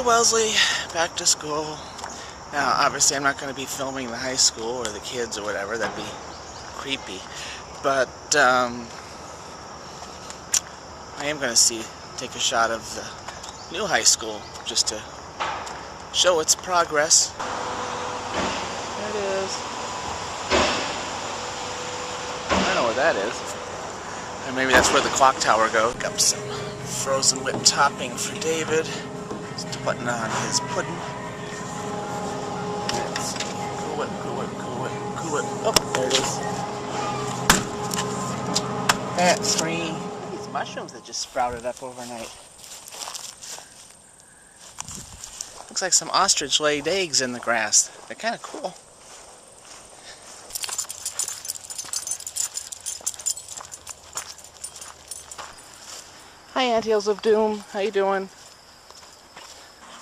Wellesley, back to school. Now, obviously, I'm not going to be filming the high school or the kids or whatever. That'd be creepy. But I am going to take a shot of the new high school just to show its progress. There it is. I know where that is. Or maybe that's where the clock tower goes. Pick up some frozen whipped topping for David. Just putting on his pudding. Let's see. Cool Whip, Cool Whip, Cool Whip, Cool Whip. Oh, there it is. That's free. These mushrooms that just sprouted up overnight. Looks like some ostrich laid eggs in the grass. They're kind of cool. Hi, Anteals of Doom. How you doing?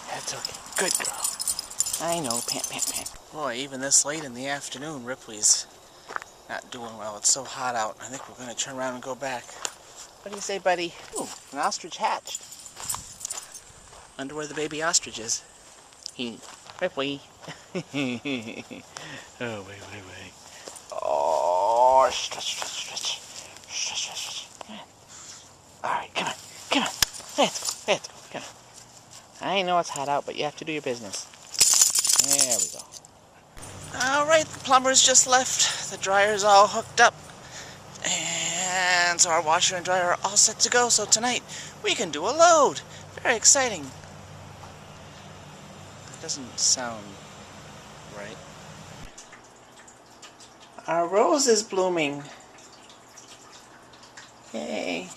That's okay. Good girl. I know. Pant, pant, pant. Boy, even this late in the afternoon, Ripley's not doing well. It's so hot out. I think we're going to turn around and go back. What do you say, buddy? Ooh, an ostrich hatched. Wonder where the baby ostrich is. Ripley. Oh, wait. Oh, stretch. Come on. Alright, come on. Let's go. Come on. I know it's hot out, but you have to do your business. There we go. Alright, the plumber's just left. The dryer's all hooked up. And so our washer and dryer are all set to go. So tonight, we can do a load. Very exciting. Doesn't sound right. Our rose is blooming. Yay.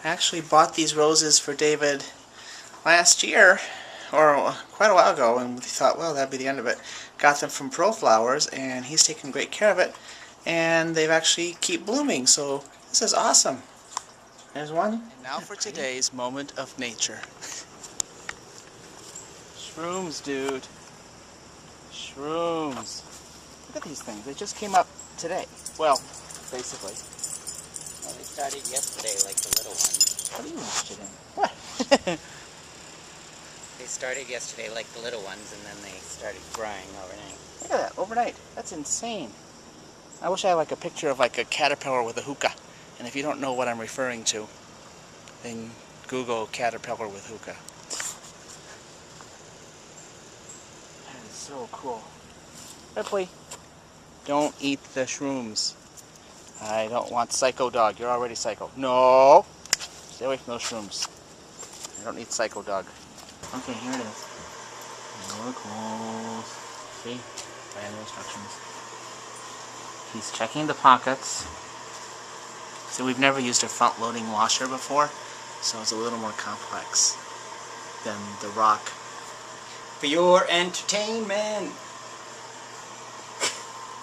I actually bought these roses for David last year, or quite a while ago, and we thought, well, that'd be the end of it. Got them from Pro Flowers, and he's taken great care of it, and they've actually keep blooming, so this is awesome. There's one. And now for today's moment of nature. Shrooms, dude. Shrooms. Look at these things. They just came up today. Well, basically. Well, they started yesterday, like the little ones. What are you interested in? What? They started yesterday, like the little ones, and then they started growing overnight. Look at that, overnight. That's insane. I wish I had like a picture of like a caterpillar with a hookah. And if you don't know what I'm referring to, then Google caterpillar with hookah. So cool. Ripley, don't eat the shrooms. I don't want Psycho Dog. You're already psycho. No! Stay away from those shrooms. I don't need Psycho Dog. Okay, here it is. Look close. See? Right in the instructions. He's checking the pockets. So we've never used a front-loading washer before, so it's a little more complex than the rock. For your entertainment.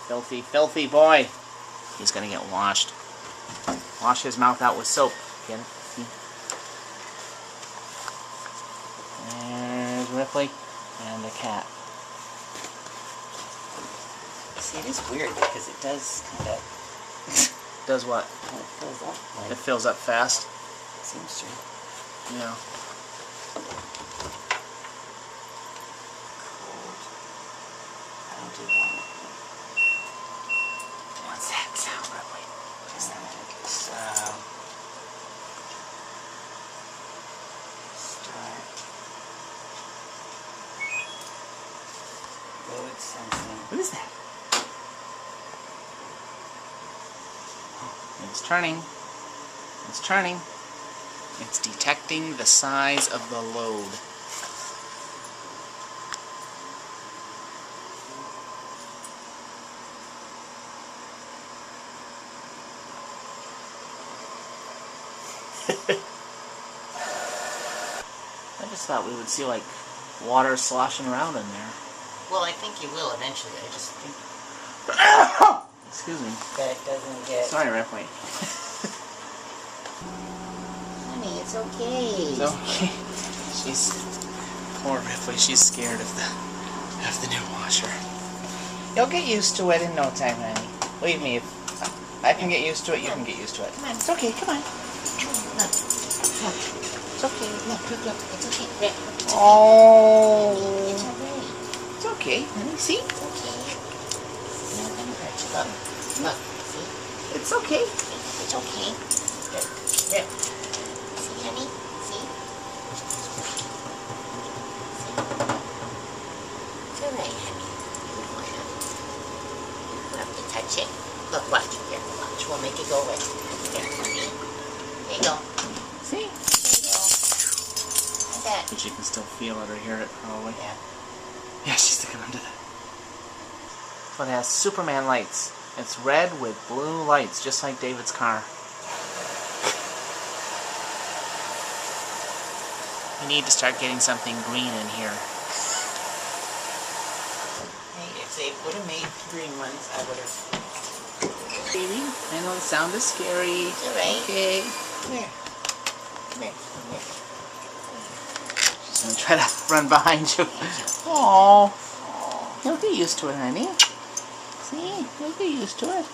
Filthy boy. He's gonna get washed. Wash his mouth out with soap. Get it? See? There's Ripley and the cat. See, it is weird because it does kind of... Does what? Well, it fills up. Like, it fills up fast? It seems to. Yeah. What's that sound, Ripley? What is that? Start. Load something. What is that? It's turning. It's turning. It's detecting the size of the load. I just thought we would see like water sloshing around in there. Well, I think you will eventually. I just think Excuse me. that it doesn't get... Sorry, Ripley. Honey, it's okay. It's okay. She's poor Ripley. She's scared of the new washer. You'll get used to it in no time, honey. Believe me, if I can get used to it, you can get used to it. Come on. It's okay. Come on. Look. It's okay. Look, it's okay. Rip, it's okay. Oh. It's alright. It's okay, honey. See? It's okay. I'm not gonna hurt you. Look, see? It's okay. It's okay. Rip. See, honey? See? It's alright, honey. You don't have to touch it. Look, watch. Here, watch. We'll make it go away. Here, see? There you go. See? There you go. Like that. But you can still feel it or hear it, probably. Yeah. Yeah, she's sticking under that. So it has Superman lights. It's red with blue lights, just like David's car. We need to start getting something green in here. Hey, if they would have made green ones, I would have. Baby, I know the sound is scary. It's alright. Okay. Come here. Come here. Come here. She's gonna try to run behind you. Aww. You'll get used to it, honey. See? You'll get used to it.